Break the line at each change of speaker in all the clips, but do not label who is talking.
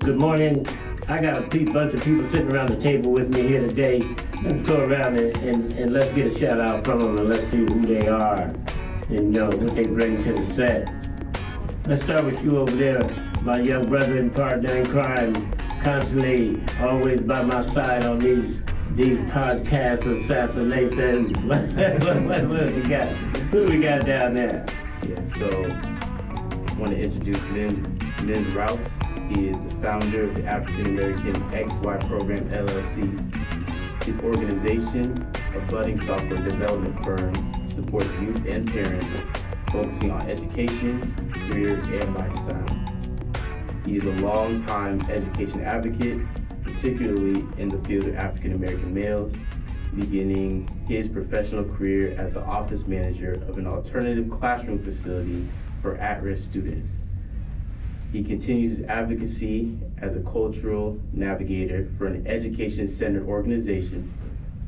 Good morning. I got a bunch of people sitting around the table with me here today. Let's go around and let's get a shout out from them and let's see who they are and what they bring to the set. Let's start with you over there, my young brother and partner in crime, constantly always by my side on these podcast assassinations. What do we got? Who we got down there?
Yeah, so I want to introduce Mims Rouse. He is the founder of the African American XY Program LLC. His organization, a budding software development firm, supports youth and parents, focusing on education, career, and lifestyle. He is a long-time education advocate, particularly in the field of African American males, beginning his professional career as the office manager of an alternative classroom facility for at-risk students. He continues his advocacy as a cultural navigator for an education-centered organization,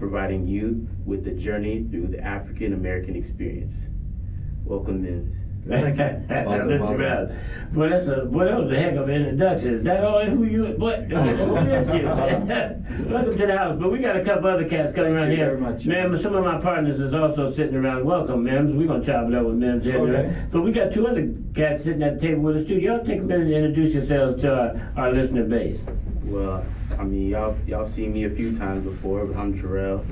providing youth with the journey through the African American experience. Welcome, Mims.
Thank you. Well, that was a heck of an introduction. Is that all? Who is you? Welcome to the house. But we got a couple other cats coming around here. Ma'am, some of my partners is also sitting around. Welcome, Mims. We're going to chop it up with Mims here. Okay. But we got two other cats sitting at the table with us, too. Y'all take a minute to introduce yourselves to our listener base.
Well, I mean, y'all seen me a few times before, but I'm Jarrell.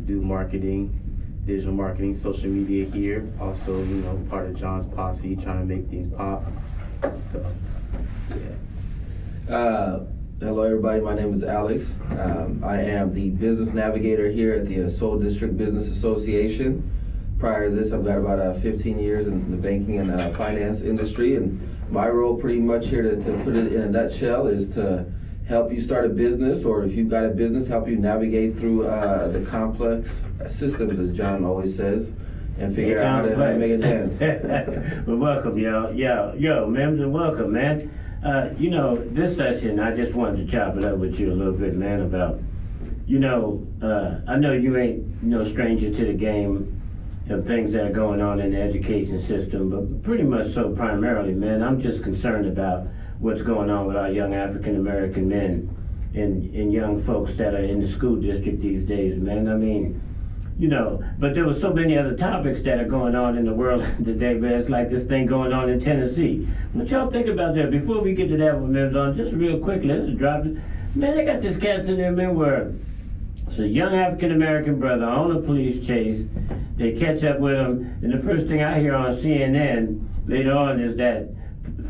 Do marketing. Digital marketing, social media here. Also, part of John's posse, trying to make things pop. So, yeah.
Hello, everybody. My name is Alex. I am the business navigator here at the Seoul District Business Association. Prior to this, I've got about 15 years in the banking and finance industry, and my role pretty much here, to put it in a nutshell, is to help you start a business, or if you've got a business, help you navigate through the complex systems, as John always says, and figure out how to make it dance.
Well, welcome, yo, Mims, and welcome, man. This session, I just wanted to chop it up with you a little bit, man, about, I know you ain't no stranger to the game of things that are going on in the education system, but pretty much so primarily, man, I'm just concerned about what's going on with our young African-American men and young folks that are in the school district these days, man. I mean, but there were so many other topics that are going on in the world today, man. It's like this thing going on in Tennessee. What y'all think about that? Before we get to that one, Mims, on just real quickly, let's just drop it. Man, they got this cats in there, man, where it's a young African-American brother on a police chase. They catch up with him, and the first thing I hear on CNN later on is that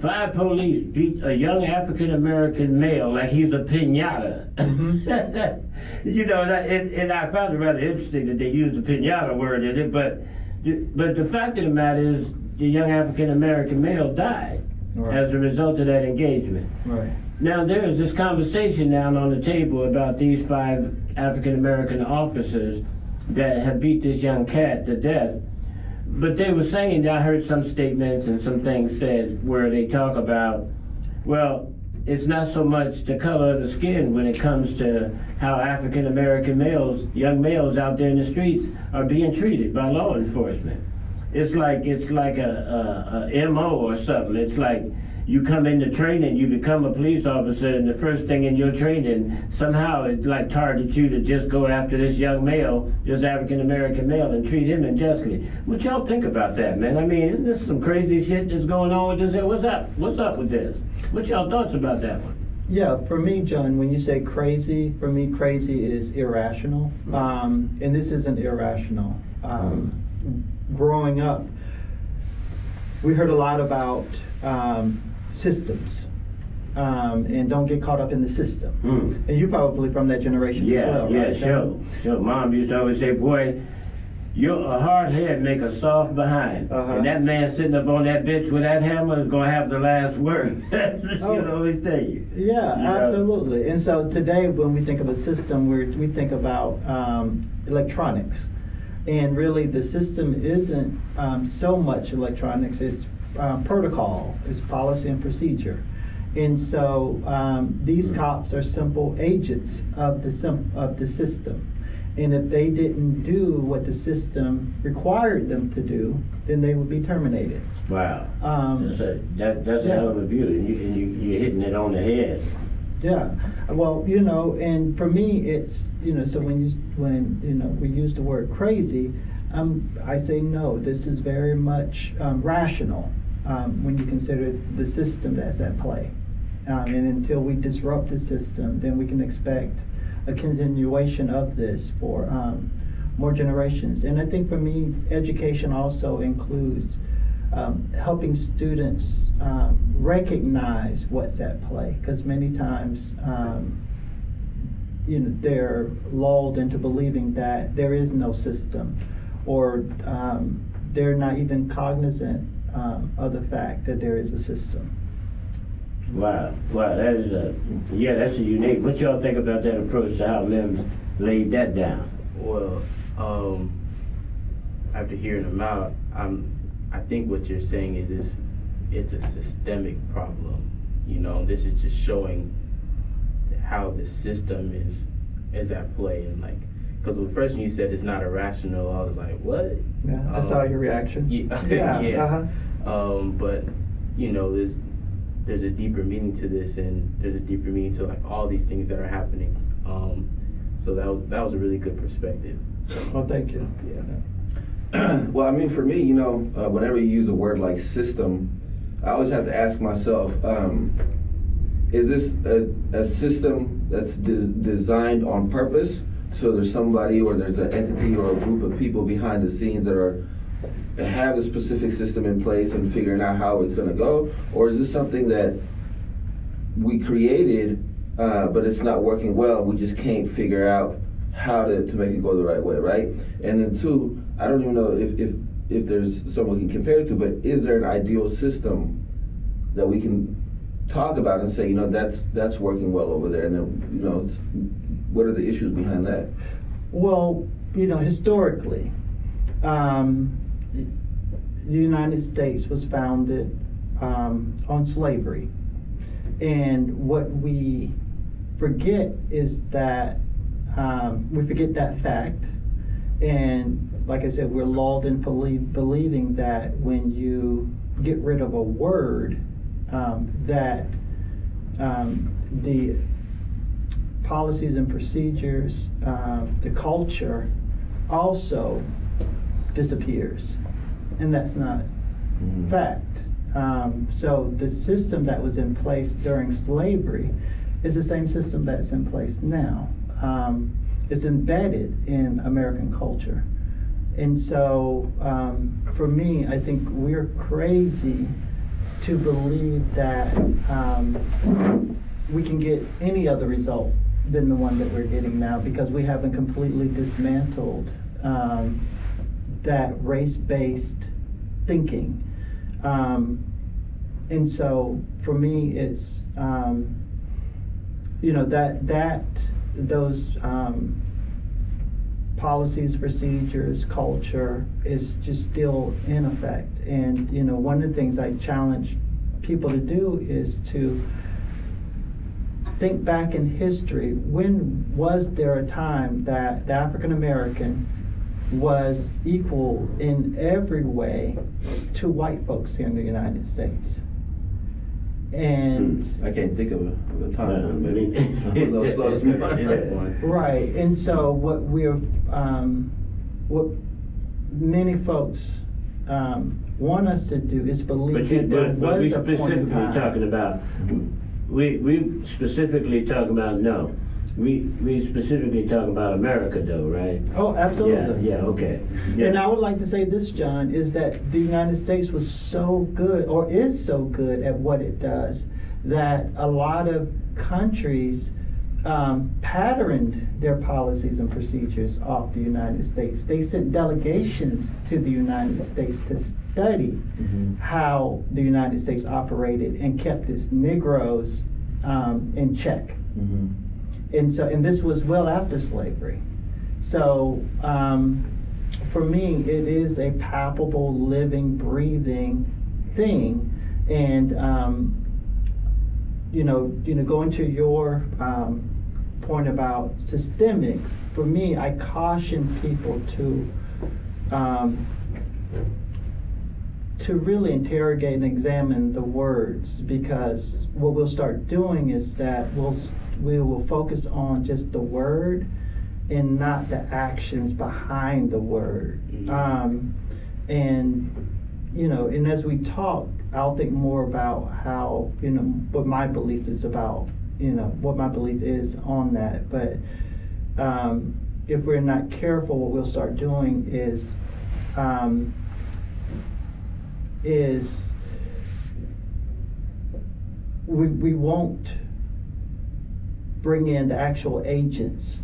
5 police beat a young African-American male like he's a piñata. Mm-hmm. And I found it rather interesting that they used the piñata word in it, but the fact of the matter is the young African-American male died as a result of that engagement. Right. Now there's this conversation down on the table about these 5 African-American officers that have beat this young cat to death. But they were saying, I heard some statements and some things said where they talk about, well, it's not so much the color of the skin when it comes to how African-American males, young males out there in the streets are being treated by law enforcement. It's like a MO or something. It's like you come into training, you become a police officer, and the first thing in your training, somehow it like targets you to just go after this young male, this African-American male, and treat him unjustly. What y'all think about that, man? I mean, isn't this some crazy shit that's going on with this? What's up with this? What y'all thoughts about that one?
Yeah, for me, John, when you say crazy, for me, crazy is irrational. And this isn't irrational. Growing up, we heard a lot about systems, and don't get caught up in the system. And you're probably from that generation as well, right?
Yeah, sure. Mom used to always say, boy, a hard head make a soft behind. And that man sitting up on that bench with that hammer is going to have the last word. She'll always tell you.
Yeah, absolutely. And so today when we think of a system, we think about electronics. And really the system isn't so much electronics, it's protocol, it's policy and procedure. And so these cops are simple agents of the system. And if they didn't do what the system required them to do, then they would be terminated.
Wow. That's a hell of a view, and you're hitting it on the head.
Yeah. Well, and for me, it's, so when we use the word crazy, I say no, this is very much rational when you consider the system that's at play. And until we disrupt the system, then we can expect a continuation of this for more generations. And I think for me, education also includes helping students recognize what's at play, because many times they're lulled into believing that there is no system, or they're not even cognizant of the fact that there is a system.
Wow, that is that's a unique. What y'all think about that approach to how Mims laid that down?
Well, after hearing them out, I think what you're saying is it's a systemic problem. This is just showing how the system is at play, and because when first when you said it's not irrational, I was like, what?
Yeah, I saw your reaction.
Yeah.
Yeah.
But there's a deeper meaning to this, and there's a deeper meaning to all these things that are happening. So that was a really good perspective.
Well, thank you.
Yeah.
Well, I mean, for me, whenever you use a word like system, I always have to ask myself, is this a system that's designed on purpose? So there's somebody, or there's an entity or a group of people behind the scenes that have a specific system in place and figuring out how it's going to go? Or is this something that we created, but it's not working well? We just can't figure out how to make it go the right way, right? And then two, I don't even know if there's someone we can compare it to, but is there an ideal system that we can talk about and say, that's working well over there, and then, what are the issues behind that?
Well, historically, the United States was founded on slavery. And what we forget is that, we forget that fact. And like I said, we're lulled in believing that when you get rid of a word, that the policies and procedures, the culture also disappears. And that's not fact. So the system that was in place during slavery is the same system that's in place now. It's embedded in American culture. And so for me, I think we're crazy to believe that we can get any other result than the one that we're getting now, because we haven't completely dismantled that race-based thinking. And so for me, it's those policies, procedures, culture is just still in effect. And one of the things I challenge people to do is to think back in history. When was there a time that the African American was equal in every way to white folks here in the United States? And
I can't think of a time.
Right, and so what many folks want us to do is believe that there was a point in time.
Talking about, we specifically talk about no. We specifically talk about America, though, right?
Oh, absolutely.
Yeah, okay. Yeah.
And I would like to say this, John, is that the United States was so good, or is so good at what it does, that a lot of countries patterned their policies and procedures off the United States. They sent delegations to the United States to study how the United States operated and kept its Negroes in check. And this was well after slavery. So for me, it is a palpable, living, breathing thing. And going to your point about systemic, for me, I caution people to really interrogate and examine the words, because what we'll start doing is that we will focus on just the word and not the actions behind the word. And as we talk, I'll think more about how, what my belief is about, what my belief is on that. But if we're not careful, what we'll start doing is we won't bring in the actual agents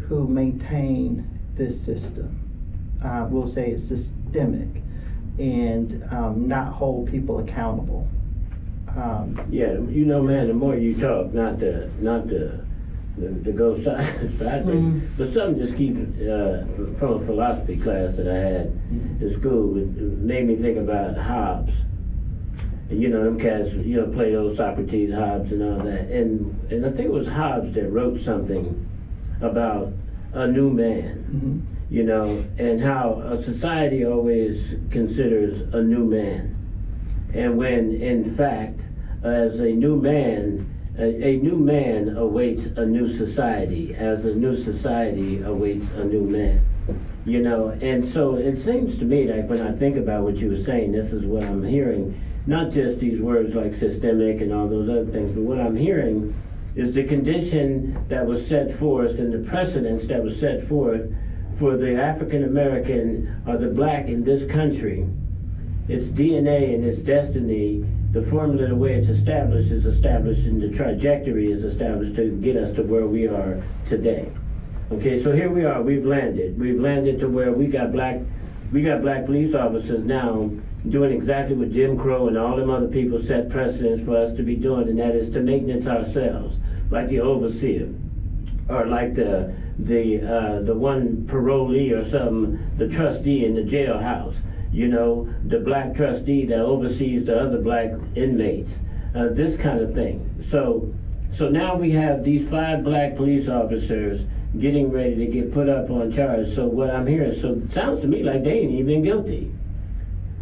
who maintain this system. We'll say it's systemic, and not hold people accountable.
Yeah, man, the more you talk, not to go sideways, but something just keeps from a philosophy class that I had in school. It made me think about Hobbes. And, them cats, play those Socrates, Hobbes, and all that. And I think it was Hobbes that wrote something about a new man, and how a society always considers a new man. And when, in fact, as a new man awaits a new society, as a new society awaits a new man. And so it seems to me like when I think about what you were saying, this is what I'm hearing, not just these words like systemic and all those other things, but what I'm hearing is the condition that was set forth and the precedence that was set forth for the African American or the black in this country. Its DNA and its destiny, the formula, the way it's established is established, and the trajectory is established to get us to where we are today. Okay, so here we are, we've landed to where we got black police officers now doing exactly what Jim Crow and all them other people set precedence for us to be doing, and that is to maintenance ourselves, like the overseer, or like the one parolee or something, the trustee in the jailhouse, the black trustee that oversees the other black inmates, this kind of thing. So now we have these 5 black police officers getting ready to get put up on charge. So what I'm hearing, so it sounds to me like they ain't even guilty.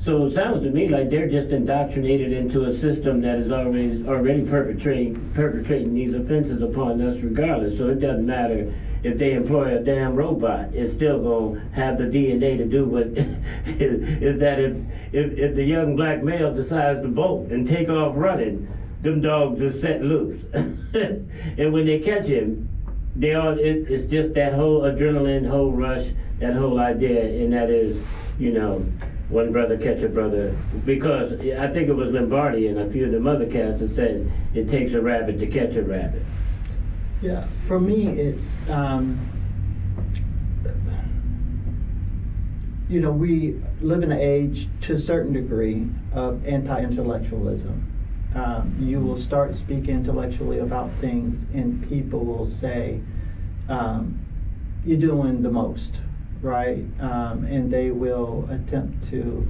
So it sounds to me like they're just indoctrinated into a system that is already perpetrating these offenses upon us regardless. So it doesn't matter if they employ a damn robot, it's still going to have the DNA to do what is that if the young black male decides to bolt and take off running, them dogs is set loose. And when they catch him, it's just that whole adrenaline, whole rush, that whole idea, and that is, one brother catch a brother, because I think it was Lombardi and a few of the other cats that said it takes a rabbit to catch a rabbit.
Yeah, for me, it's we live in an age to a certain degree of anti-intellectualism. You will start speaking intellectually about things, and people will say, "You're doing the most." Right? And they will attempt to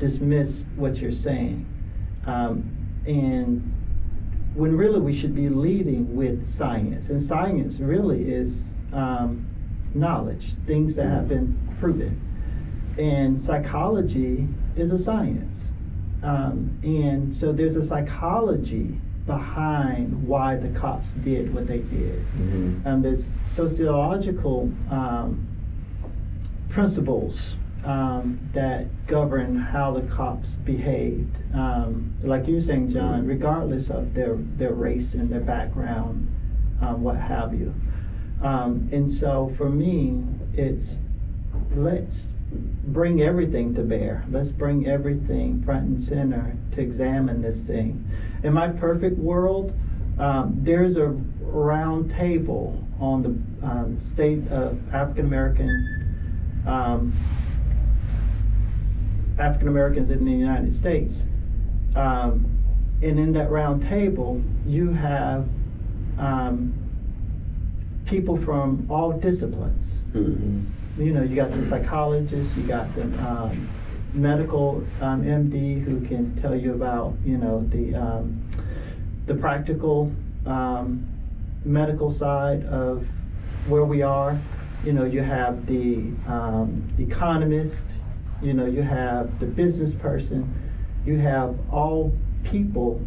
dismiss what you're saying. And when really we should be leading with science. And science really is knowledge, things that have been proven. And psychology is a science. And so there's a psychology behind why the cops did what they did. There's sociological principles that govern how the cops behaved. Like you were saying, John, regardless of their race and their background, what have you. And so for me, it's let's bring everything to bear. Let's bring everything front and center to examine this thing. In my perfect world, there's a round table on the state of African Americans in the United States. And in that round table, you have people from all disciplines. You got the psychologists, you got the medical MD who can tell you about, the practical medical side of where we are. You know, you have the economist, you know, you have the business person, you have all people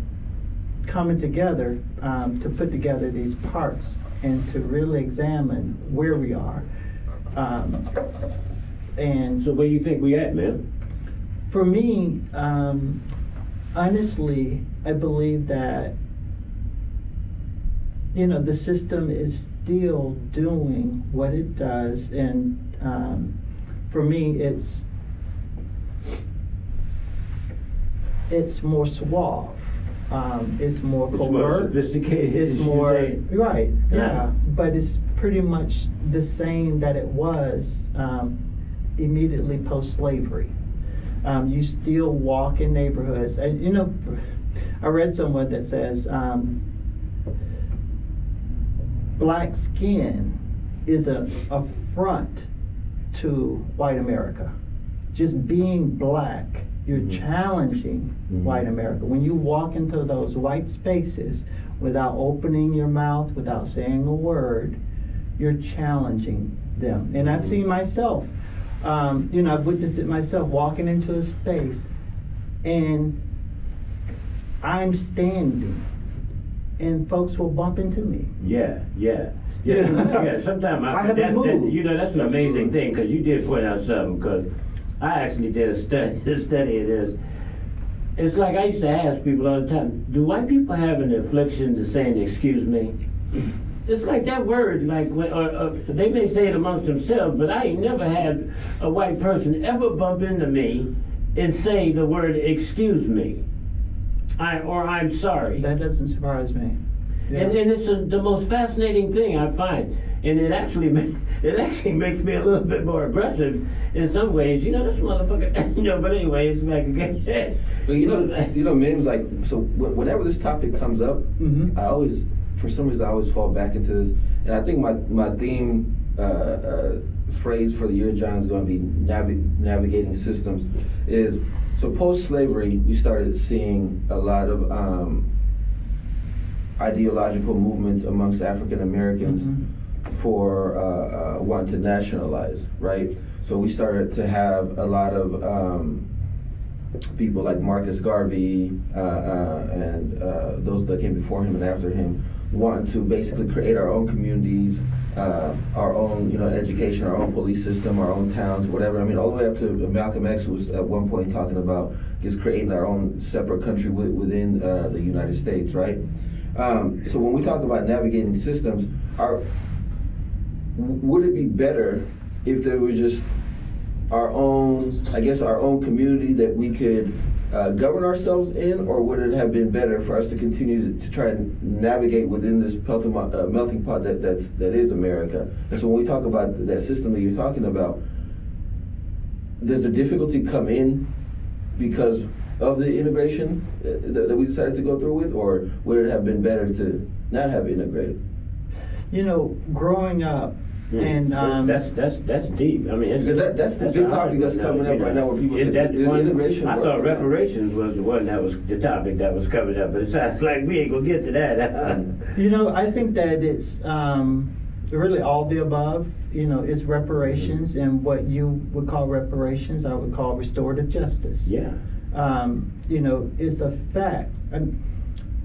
coming together to put together these parts and to really examine where we are. And
So where you think we at, man?
for me, honestly, I believe that, you know, the system is still doing what it does, and for me, it's more suave. It's more
It's
covert.
more sophisticated.
It's
as you
more
say.
right.
Yeah.
Yeah, but it's pretty much the same that it was immediately post-slavery. You still walk in neighborhoods, and you know, I read somewhere that says black skin is an affront to white America. Just being black, you're challenging white America. When you walk into those white spaces without opening your mouth, without saying a word, you're challenging them. And I've seen myself, you know, I've witnessed it myself, walking into a space and I'm standing and folks will bump into me.
Yeah. Sometimes
I haven't moved.
you know, that's an amazing thing, because you did point out something. Because I actually did a study of this. It's like I used to ask people all the time, do white people have an affliction to saying "excuse me"? It's like that word, like they may say it amongst themselves, but I ain't never had a white person ever bump into me and say the word "excuse me," or "I'm sorry."
That doesn't surprise me. Yeah.
And it's the most fascinating thing I find, and it actually makes me a little bit more aggressive in some ways. You know, this motherfucker. You know, but anyway, it's like
But you know, Mims, like, so whenever this topic comes up, I always, for some reason, I always fall back into this, and I think my theme phrase for the year, John, is going to be navigating systems. Is so post-slavery, we started seeing a lot of ideological movements amongst African Americans for wanting to nationalize, right? So we started to have a lot of people like Marcus Garvey and those that came before him and after him want to basically create our own communities, our own, you know, education, our own police system, our own towns, whatever. I mean, all the way up to Malcolm X was at one point talking about just creating our own separate country within the United States, right? So when we talk about navigating systems, would it be better if there was just our own, I guess, our own community that we could govern ourselves in, or would it have been better for us to continue to try and navigate within this melting pot that is America? And so when we talk about that system that you're talking about, does the difficulty come in because of the integration that we decided to go through with, or would it have been better to not have integrated?
You know, growing up, and
that's deep. I mean,
that's the big topic that's coming up right now, where people say the integration.
I thought reparations was the one that was the topic that was coming up, but it sounds like we ain't gonna get to that.
You know, I think that it's really all the above. You know, it's reparations, and what you would call reparations, I would call restorative justice.
Yeah.
You know, it's a fact.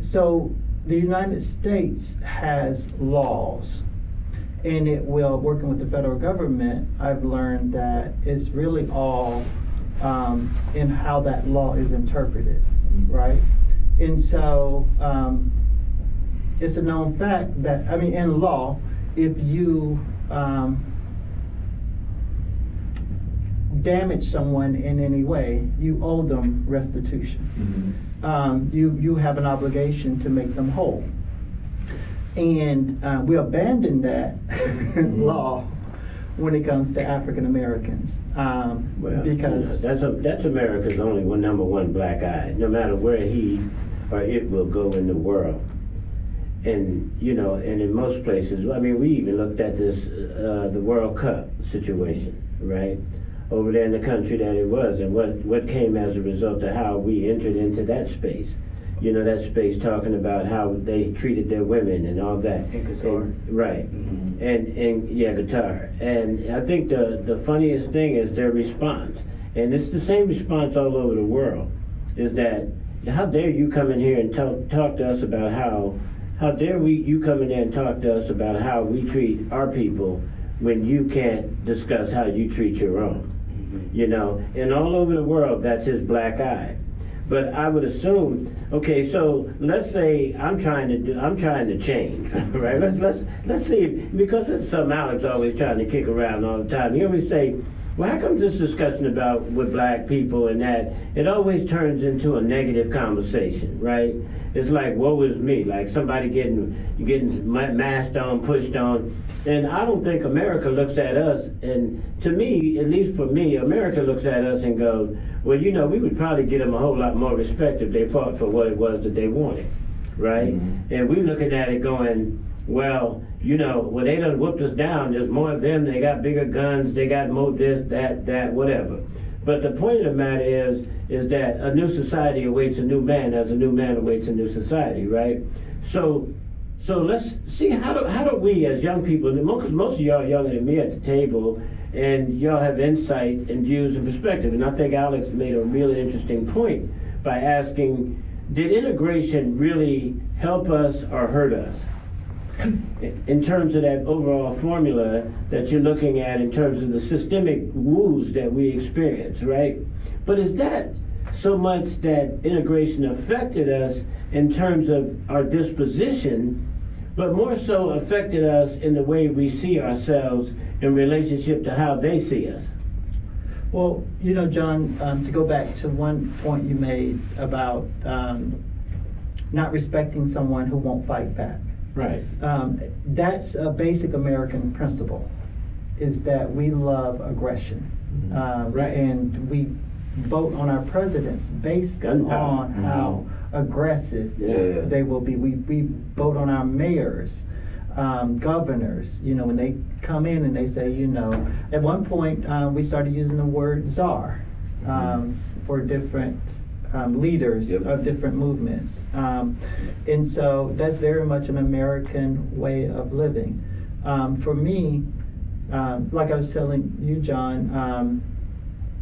So the United States has laws, and it will, working with the federal government, I've learned that it's really all in how that law is interpreted, right? And so it's a known fact that, I mean, in law, if you damage someone in any way, you owe them restitution. You have an obligation to make them whole. And we abandoned that law when it comes to African Americans, because
that's America's only number one black eye. No matter where he or it will go in the world, and you know, and in most places, I mean, we even looked at this the World Cup situation, right? Over there in the country that it was, and what came as a result of how we entered into that space. you know, that space, talking about how they treated their women and all that.
And guitar.
Right.
Mm-hmm.
And yeah, guitar. And I think the funniest thing is their response. And it's the same response all over the world, is that, how dare you come in here and talk to us about how dare you come in there and talk to us about how we treat our people when you can't discuss how you treat your own.
Mm-hmm.
You know, and all over the world, that's his black eye. But I would assume, okay, so let's say I'm trying to change, right? Let's see, because it's something Alex always trying to kick around all the time. He always say, well, how come this discussion about with black people and that, it always turns into a negative conversation, right? It's like, woe is me, like somebody getting masked on, pushed on. And I don't think America looks at us, and to me, at least for me, America looks at us and goes, well, you know, we would probably give them a whole lot more respect if they fought for what it was that they wanted, right? Mm-hmm. And we looking at it going, well, you know, well, they done whooped us down. There's more of them. They got bigger guns. They got more this, that, whatever. But the point of the matter is that a new society awaits a new man, as a new man awaits a new society, right? So let's see, how do we as young people, because most of y'all are younger than me at the table, and y'all have insight and views and perspective. And I think Alex made a really interesting point by asking, did integration really help us or hurt us? In terms of that overall formula that you're looking at, in terms of the systemic woes that we experience, right? But is that so much that integration affected us in terms of our disposition, but more so affected us in the way we see ourselves in relationship to how they see us?
Well, you know, John, to go back to one point you made about not respecting someone who won't fight back.
Right.
That's a basic American principle, is that we love aggression.
Right.
And we vote on our presidents based on how aggressive they will be. We vote on our mayors, governors, you know, when they come in and they say, you know, at one point we started using the word czar for different leaders of different movements. And so that's very much an American way of living. For me, like I was telling you, John,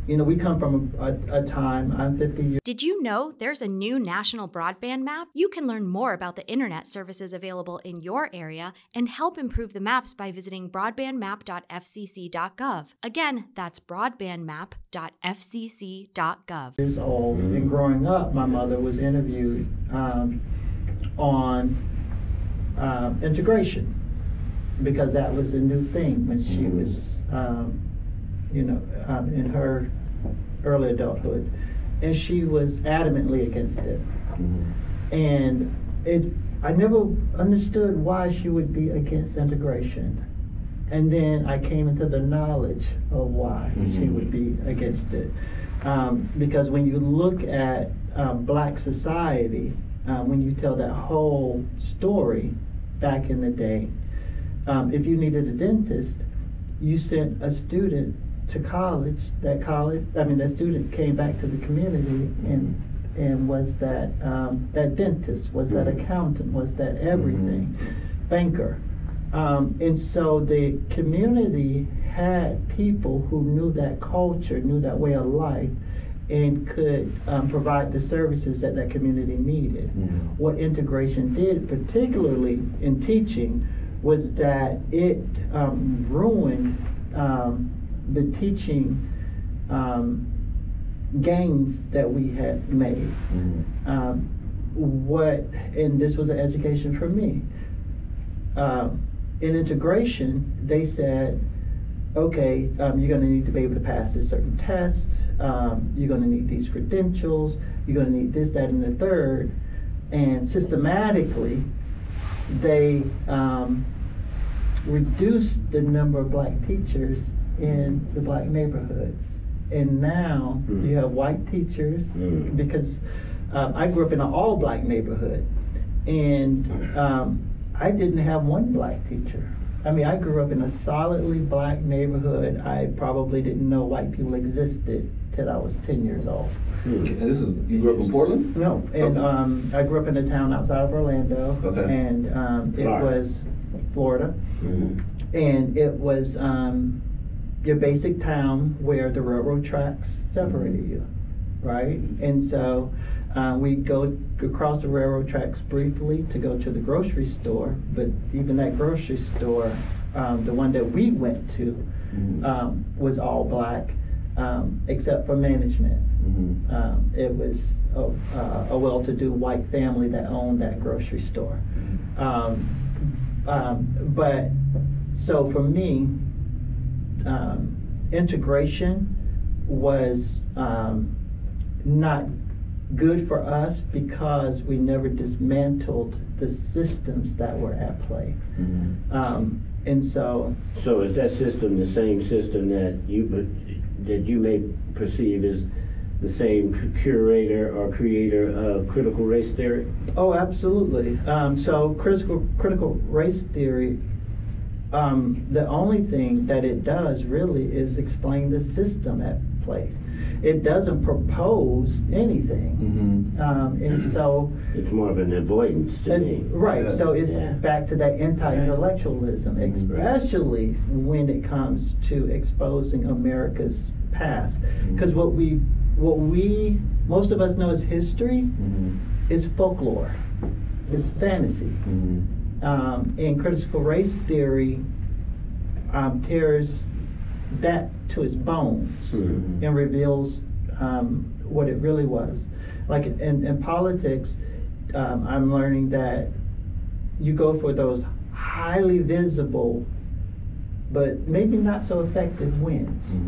you know, we come from a time, I'm 50 years.
Did you know there's a new national broadband map? You can learn more about the internet services available in your area and help improve the maps by visiting broadbandmap.fcc.gov. Again, that's broadbandmap.fcc.gov.
Years old, and growing up, my mother was interviewed on integration, because that was a new thing when she was, you know, in her early adulthood, and she was adamantly against it. And I never understood why she would be against integration. And then I came into the knowledge of why she would be against it. Because when you look at black society, when you tell that whole story back in the day, if you needed a dentist, you sent a student to college. That student came back to the community and was that dentist, was that accountant, was that everything, banker. And so the community had people who knew that culture, knew that way of life, and could provide the services that that community needed. What integration did, particularly in teaching, was that it ruined the teaching gains that we had made. And this was an education for me. In integration, they said, okay, you're going to need to be able to pass this certain test, you're going to need these credentials, you're going to need this, that, and the third. And systematically, they reduced the number of black teachers in the black neighborhoods. And now you have white teachers, because I grew up in an all black neighborhood, and I didn't have one black teacher. I mean, I grew up in a solidly black neighborhood. I probably didn't know white people existed till I was 10 years old.
And this is, you grew up in Portland?
No, and
Okay.
I grew up in a town outside of Orlando.
Okay.
And it
Florida.
was Florida.
Mhm.
And it was your basic town where the railroad tracks separated you, right? And so we'd go across the railroad tracks briefly to go to the grocery store, but even that grocery store, the one that we went to, was all black, except for management. It was a well-to-do white family that owned that grocery store. But so for me, integration was not good for us because we never dismantled the systems that were at play. And so
So is that system the same system that you may perceive as the same curator or creator of critical race theory?
oh, absolutely. So critical race theory, the only thing that it does really is explain the system at play. It doesn't propose anything. And so
It's more of an avoidance to me.
right,
Yeah.
so it's
Yeah.
back to that anti-intellectualism, especially when it comes to exposing America's past. Because what we most of us know as history is folklore, it's fantasy. And critical race theory tears that to its bones and reveals what it really was. Like in politics, I'm learning that you go for those highly visible but maybe not so effective wins.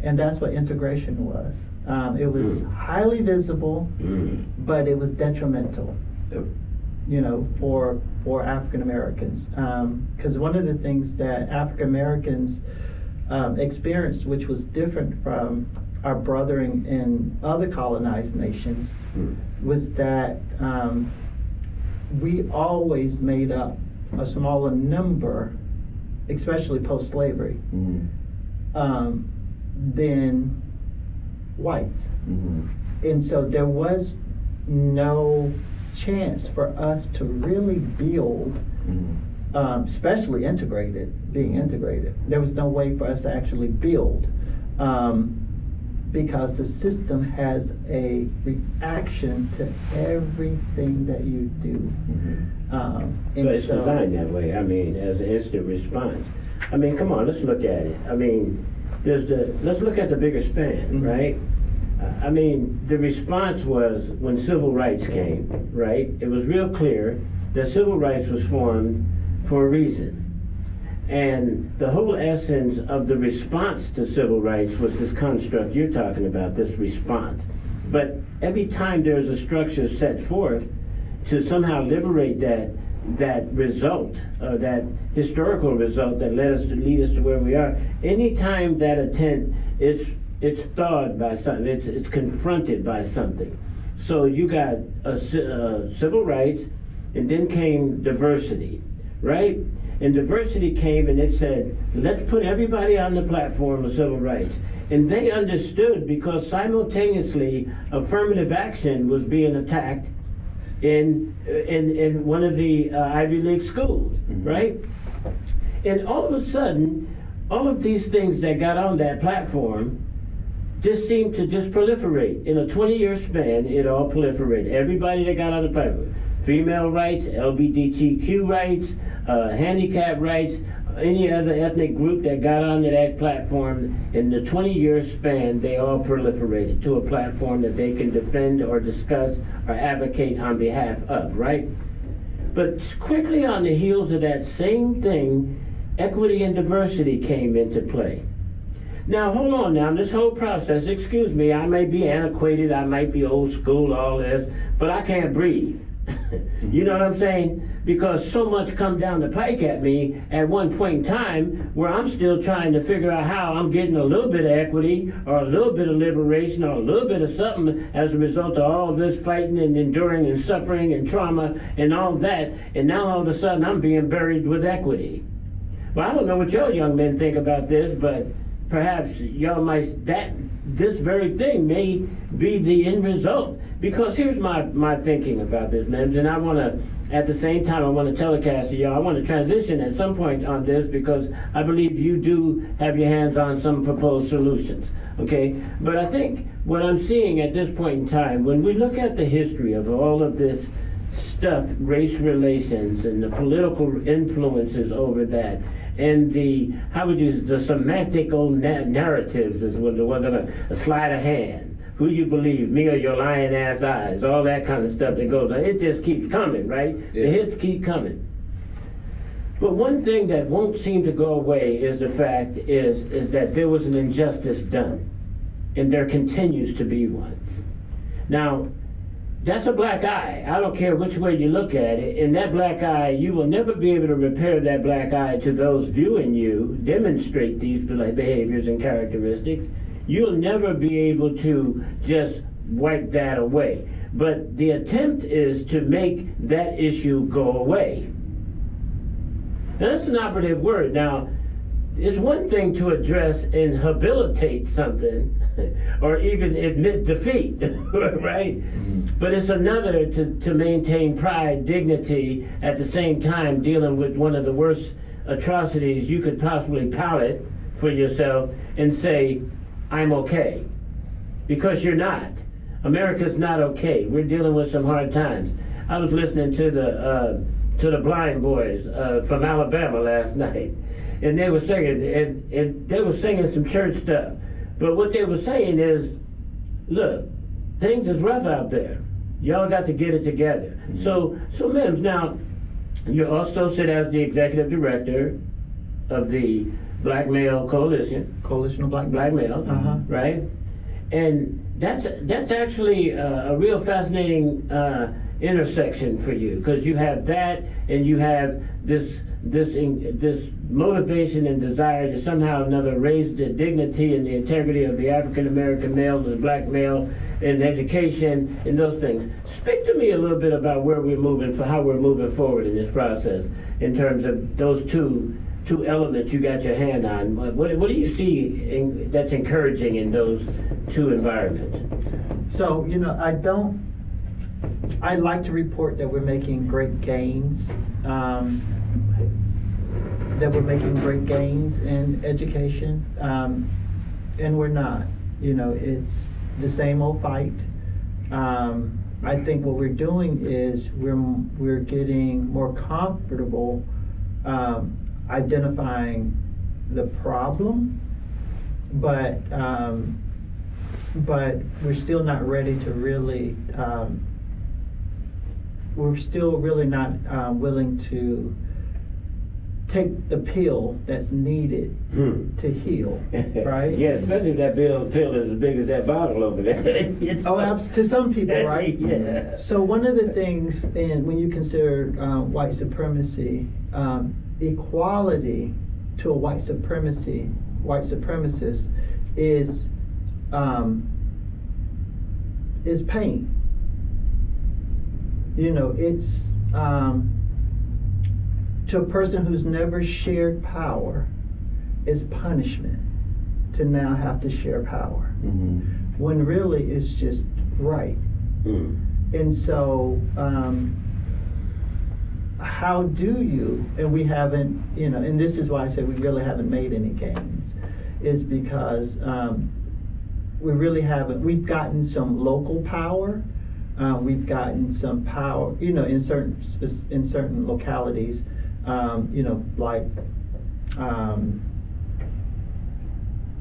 And that's what integration was. It was highly visible, but it was detrimental.
Yep.
You know, for African Americans, because one of the things that African Americans experienced, which was different from our brethren in other colonized nations, was that we always made up a smaller number, especially post-slavery, than whites. And so there was no chance for us to really build, especially being integrated. There was no way for us to actually build because the system has a reaction to everything that you do. And
But it's
so-
designed that way. I mean, as an instant response. I mean, come on, let's look at it. I mean, let's look at the bigger span, right? I mean, the response was when civil rights came, right? It was real clear that civil rights was formed for a reason. And the whole essence of the response to civil rights was this construct you're talking about, this response. But every time there's a structure set forth to somehow liberate that result, that historical result that lead us to where we are, anytime that attempt it's thawed by something, it's confronted by something. So you got civil rights, and then came diversity, right? And diversity came and it said, let's put everybody on the platform of civil rights. And they understood because simultaneously affirmative action was being attacked in one of the Ivy League schools, right? And all of a sudden, all of these things that got on that platform just seemed to just proliferate. In a 20-year span, it all proliferated. Everybody that got on the platform, female rights, LGBTQ rights, handicap rights, any other ethnic group that got onto that platform, in the 20-year span, they all proliferated to a platform that they can defend or discuss or advocate on behalf of, right? But quickly on the heels of that same thing, equity and diversity came into play. Now, hold on now, this whole process, excuse me, I may be antiquated, I might be old school, all this, but I can't breathe. You know what I'm saying? Because so much come down the pike at me at one point in time where I'm still trying to figure out how I'm getting a little bit of equity or a little bit of liberation or a little bit of something as a result of all this fighting and enduring and suffering and trauma and all that. And now all of a sudden I'm being buried with equity. Well, I don't know what your young men think about this, but perhaps y'all might, this very thing may be the end result. Because here's my thinking about this, Mims, and I want to, at the same time, I want to telecast to y'all. I want to transition at some point on this because I believe you do have your hands on some proposed solutions, okay? But I think what I'm seeing at this point in time, when we look at the history of all of this stuff, race relations and the political influences over that, and the, how would you, the semantic old narratives is what a sleight of hand. Who you believe, me or your lying ass eyes, all that kind of stuff that goes on. It just keeps coming, right? Yeah. The hits keep coming. But one thing that won't seem to go away is the fact is that there was an injustice done, and there continues to be one. Now, that's a black eye. I don't care which way you look at it. And that black eye, you will never be able to repair that black eye to those viewing you demonstrate these behaviors and characteristics. You'll never be able to just wipe that away. But the attempt is to make that issue go away. Now, that's an operative word. Now, it's one thing to address and habilitate something or even admit defeat, right? But it's another to maintain pride, dignity, at the same time dealing with one of the worst atrocities you could possibly palate for yourself and say, I'm okay. Because you're not. America's not okay. We're dealing with some hard times. I was listening to the Blind Boys from Alabama last night, and they were singing, and they were singing some church stuff. But what they were saying is, look, things is rough out there. Y'all got to get it together. Mm-hmm. So Mims, now, you also sit as the executive director of the Black Male Coalition.
Coalition of Black
Males, right? And that's actually a real fascinating intersection for you, because you have that and you have this motivation and desire to somehow or another raise the dignity and the integrity of the African American male, the black male, in education and those things. Speak to me a little bit about where we're moving, for how we're moving forward in this process in terms of those two elements you got your hand on. What do you see that's encouraging in those two environments?
So, I like to report that we're making great gains, in education, and we're not. It's the same old fight. I think what we're doing is we're getting more comfortable identifying the problem, but we're still not ready to really. We're still really not willing to take the pill that's needed to heal, right?
Yeah, especially if that pill is as big as that bottle over there.
To some people, right?
Yeah.
So one of the things, when you consider white supremacy, equality to a white supremacist is pain. It's to a person who's never shared power, is punishment to now have to share power, when really it's just right. And so how do you, and we haven't, and this is why I say we really haven't made any gains, is because we really haven't. We've gotten some local power. We've gotten some power, in certain localities, like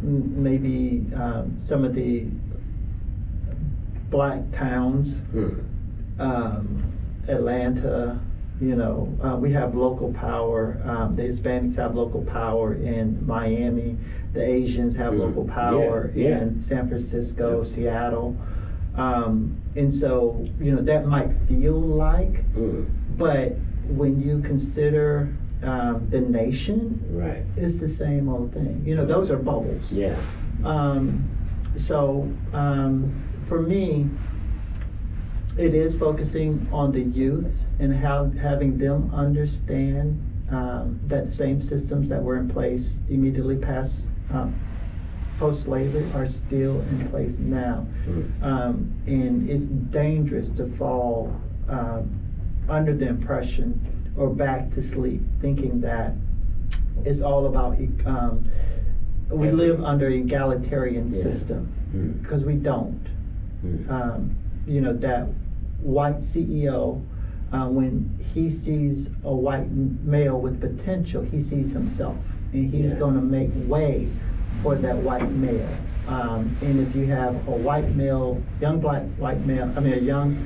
maybe some of the black towns, Atlanta. We have local power. The Hispanics have local power in Miami. The Asians have local power in San Francisco, Seattle. And so, that might feel like, but when you consider the nation,
right,
it's the same old thing. Those are bubbles.
Yeah.
So for me, it is focusing on the youth and having them understand that the same systems that were in place immediately past post-slavery are still in place now. And it's dangerous to fall under the impression or back to sleep thinking that it's all about we live under an egalitarian system, because we don't. You know, that white CEO, when he sees a white male with potential, he sees himself, and he's going to make way for that white male. And if you have a white male, young black white male, I mean a young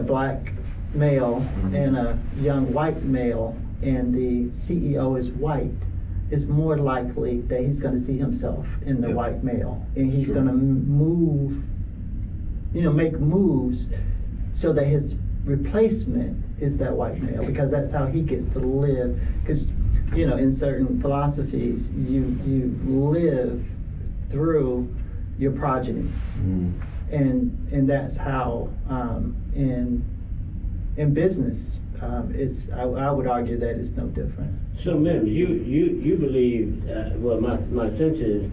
black male and a young white male, and the CEO is white, it's more likely that he's going to see himself in the white male, and he's going to move, make moves so that his replacement is that white male, because that's how he gets to live. Because in certain philosophies, you live through your progeny, and that's how in business it's. I would argue that it's no different.
So, Mims, you believe? Well, my sense is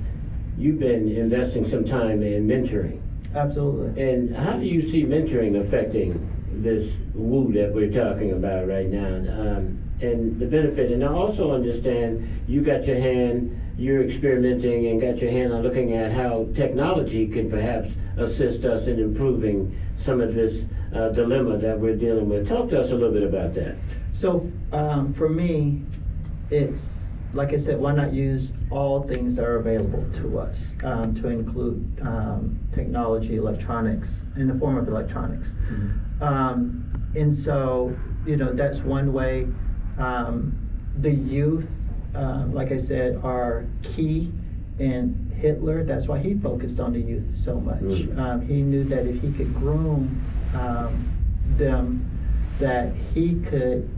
you've been investing some time in mentoring.
Absolutely.
And how do you see mentoring affecting this woo that we're talking about right now, and the benefit? And I also understand you're experimenting and got your hand on looking at how technology can perhaps assist us in improving some of this dilemma that we're dealing with. Talk to us a little bit about that.
So for me, it's, like I said, why not use all things that are available to us, to include technology, electronics, in the form of electronics. And so, that's one way. The youth, like I said, are key. And Hitler, that's why he focused on the youth so much. He knew that if he could groom them, that he could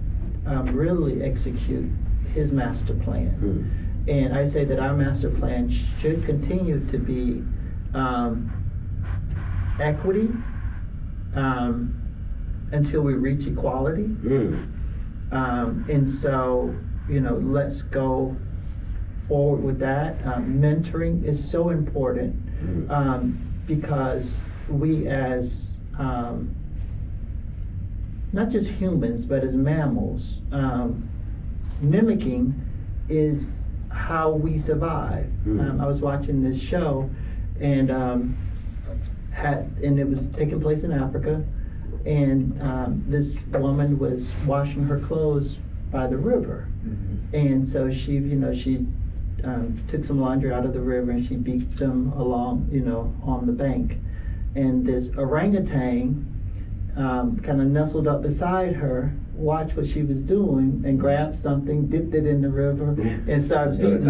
really execute his master plan. And I say that our master plan should continue to be equity until we reach equality. And so, let's go forward with that. Mentoring is so important because we as not just humans, but as mammals, mimicking is how we survive. I was watching this show, and it was taking place in Africa, and this woman was washing her clothes by the river, and so she took some laundry out of the river and she beat them along, on the bank, and this orangutan kind of nestled up beside her, watched what she was doing, and grabbed something, dipped it in the river, and started beating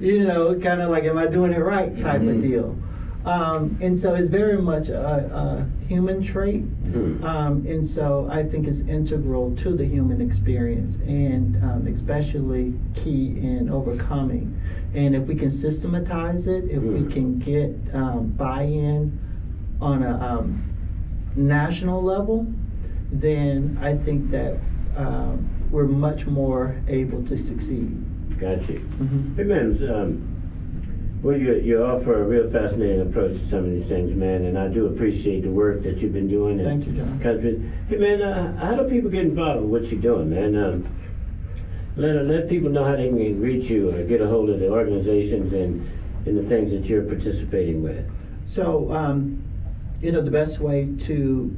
it. Kind of like, am I doing it right type of deal. And so it's very much a human trait. And so I think it's integral to the human experience, and especially key in overcoming. And if we can systematize it, if we can get buy-in on a national level, then I think that we're much more able to succeed.
Gotcha. Hey, Mims, well, you offer a real fascinating approach to some of these things, man, and I do appreciate the work that you've been doing.
Thank you, John.
Hey, man, how do people get involved with what you're doing, man? Let people know how they can reach you or get a hold of the organizations and the things that you're participating with. So,
the best way to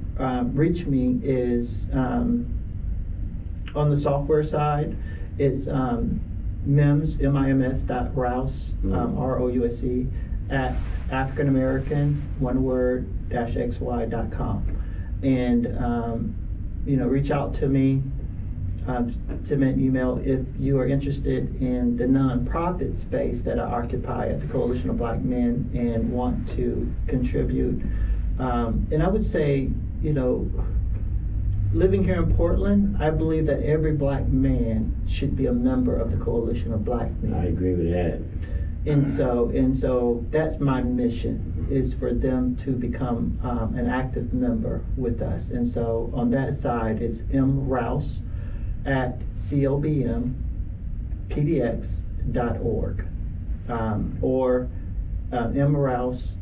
reach me is on the software side. It's Mims, Mims.Rouse, Rouse, at AfricanAmerican, one word, -xy.com. And, reach out to me, send me an email if you are interested in the nonprofit space that I occupy at the Coalition of Black Men and want to contribute. And I would say, living here in Portland, I believe that every black man should be a member of the Coalition of Black Men.
I agree with that.
And so that's my mission, is for them to become an active member with us. And so on that side, it's M Rouse at clbmpdx.org, or M. Rouse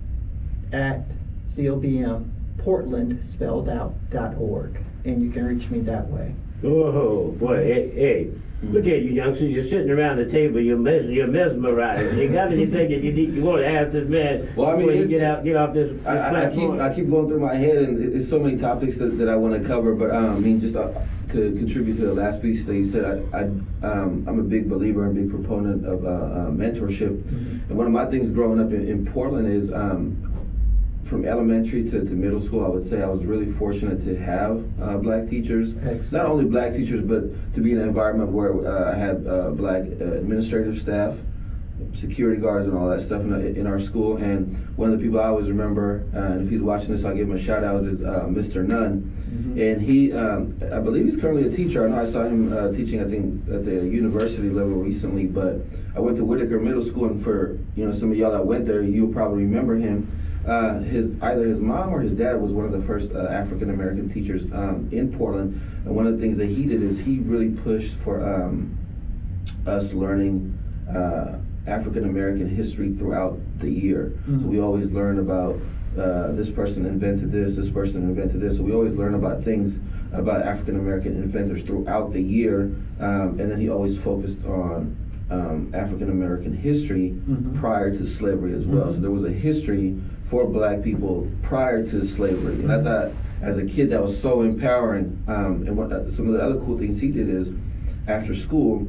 at clbmportland spelled out.org, and you can reach me that way.
Oh boy, hey, look at you youngsters, you're sitting around the table, you're mesmerized. You got anything that you want to ask this man before you get off this platform?
I keep going through my head, and it's so many topics that I want to cover, but I mean, just to contribute to the last piece that you said, I'm a big believer and big proponent of mentorship. And one of my things growing up in Portland is from elementary to middle school, I would say I was really fortunate to have black teachers.
Excellent.
Not only black teachers, but to be in an environment where I had black administrative staff, security guards, and all that stuff in our school. And one of the people I always remember, and if he's watching this, I'll give him a shout out, is Mr. Nunn. And he, I believe he's currently a teacher. I know I saw him teaching, I think, at the university level recently, but I went to Whitaker Middle School, and for some of y'all that went there, you'll probably remember him. Either his mom or his dad was one of the first African American teachers in Portland, and one of the things that he did is he really pushed for us learning African American history throughout the year. So we always learned about this person invented this person invented this. So we always learn about things about African American inventors throughout the year, and then he always focused on African American history prior to slavery as well. So there was a history for black people prior to slavery. And I thought, as a kid, that was so empowering. And some of the other cool things he did is, after school,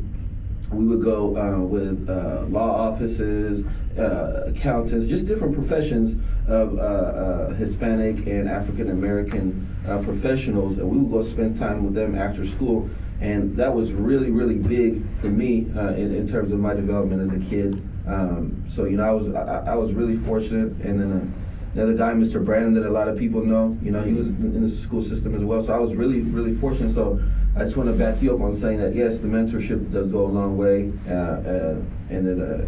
we would go with law offices, accountants, just different professions of Hispanic and African American professionals, and we would go spend time with them after school. And that was really, really big for me in terms of my development as a kid. So I was really fortunate. And then another guy, Mr. Brandon, that a lot of people know, he was in the school system as well. So I was really, really fortunate. So I just want to back you up on saying that yes, the mentorship does go a long way, and then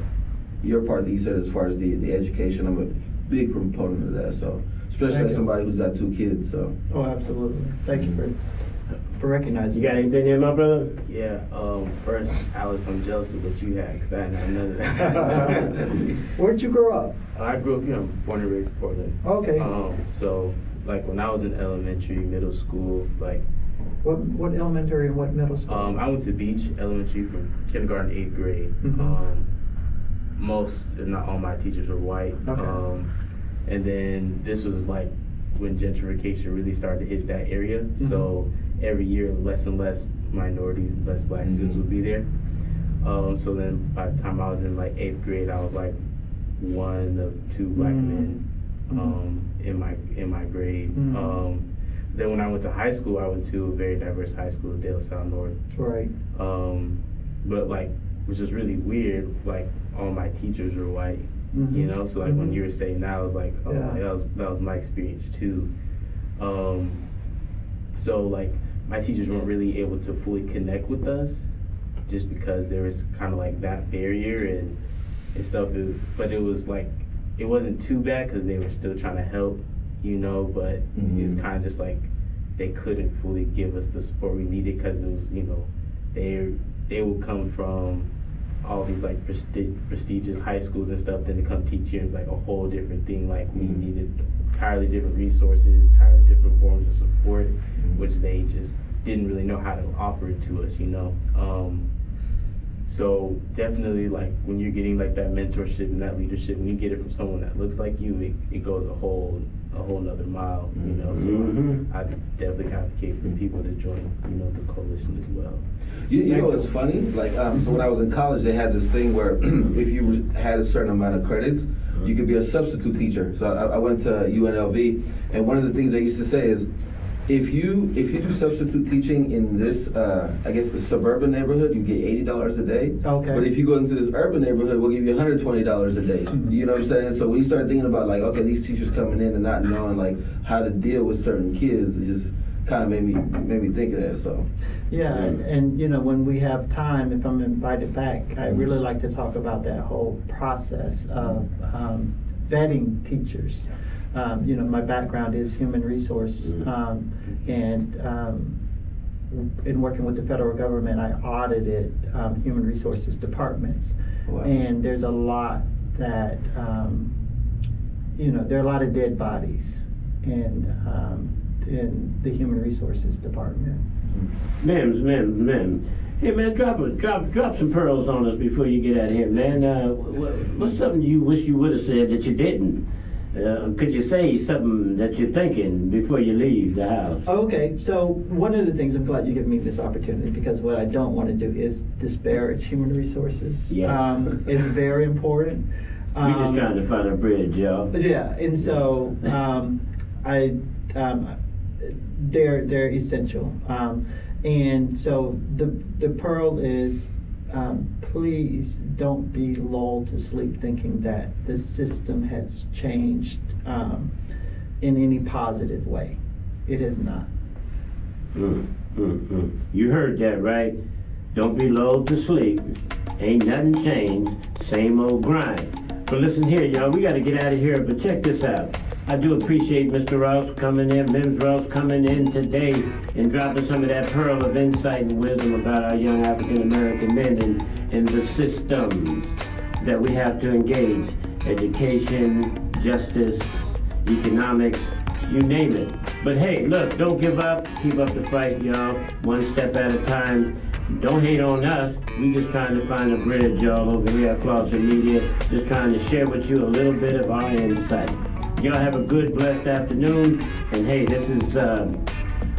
your part that you said as far as the education, I'm a big proponent of that. So especially as somebody who's got 2 kids. So. Oh,
absolutely. Thank you for recognizing.
You got anything here, my brother?
Yeah. First, Alex, I'm jealous of what you had because I didn't have none of that.
Where'd you grow up?
I grew up, born and raised in Portland.
Okay.
So like when I was in elementary, middle school, like.
What elementary and what middle school?
I went to Beach Elementary from kindergarten to 8th grade. Most, if not all, my teachers were white.
Okay.
And then this was like when gentrification really started to hit that area. So every year, less and less minorities, less black students would be there. So then by the time I was in like 8th grade, I was like one of 2 black men in my grade. Then when I went to high school, I went to a very diverse high school, De La Salle North.
Right.
But like, which was really weird, like all my teachers were white, so like when you were saying that, I was like, oh, that was my experience too. So like my teachers weren't really able to fully connect with us just because there was kind of like that barrier and stuff, but it was like, it wasn't too bad because they were still trying to help, but it was kind of just like they couldn't fully give us the support we needed because it was, they would come from all these like prestigious high schools and stuff, then to come teach you like a whole different thing. Like we needed entirely different resources, entirely different forms of support, which they just didn't really know how to offer it to us, So definitely, like when you're getting like that mentorship and that leadership, when you get it from someone that looks like you, it goes a whole nother mile, So I definitely advocate for people to join, the coalition as well.
You know what's funny? Like, so when I was in college, they had this thing where if you had a certain amount of credits, you could be a substitute teacher. So I went to UNLV, and one of the things they used to say is, if you do substitute teaching in this, I guess, a suburban neighborhood, you get $80 a day.
Okay.
But if you go into this urban neighborhood, we'll give you $120 a day. You know what I'm saying? So when you start thinking about like, okay, these teachers coming in and not knowing like how to deal with certain kids, it just kind of made me think of that. So.
Yeah, and when we have time, if I'm invited back, I really like to talk about that whole process of vetting teachers. My background is human resource, and in working with the federal government, I audited human resources departments.
Wow.
And there's a lot that, there are a lot of dead bodies in the human resources department.
Mims. Hey man, drop some pearls on us before you get out of here, man. What's something you wish you would have said that you didn't? Could you say something that you're thinking before you leave the house?
Okay, so one of the things, I'm glad you gave me this opportunity, because what I don't want to do is disparage human resourses.
Yes.
It's very important.
We're just trying to find a bridge, y'all.
Yeah, and so they're essential. And so the pearl is, please don't be lulled to sleep thinking that the system has changed in any positive way. It has not.
You heard that, right? Don't be lulled to sleep. Ain't nothing changed. Same old grind. But listen here, y'all, we got to get out of here, but check this out. I do appreciate Mr. Rouse coming in, Mims Rouse coming in today and dropping some of that pearl of insight and wisdom about our young African-American men and the systems that we have to engage. Education, justice, economics, you name it. But hey, look, don't give up. Keep up the fight, y'all. One step at a time. Don't hate on us. We just trying to find a bridge, y'all, over here at Flosser Media. Just trying to share with you a little bit of our insight. Y'all have a good, blessed afternoon. And hey, this is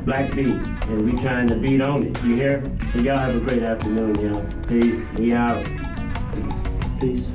Black Beat, and we trying to beat on it. You hear? So y'all have a great afternoon, y'all. Peace. We out.
Peace.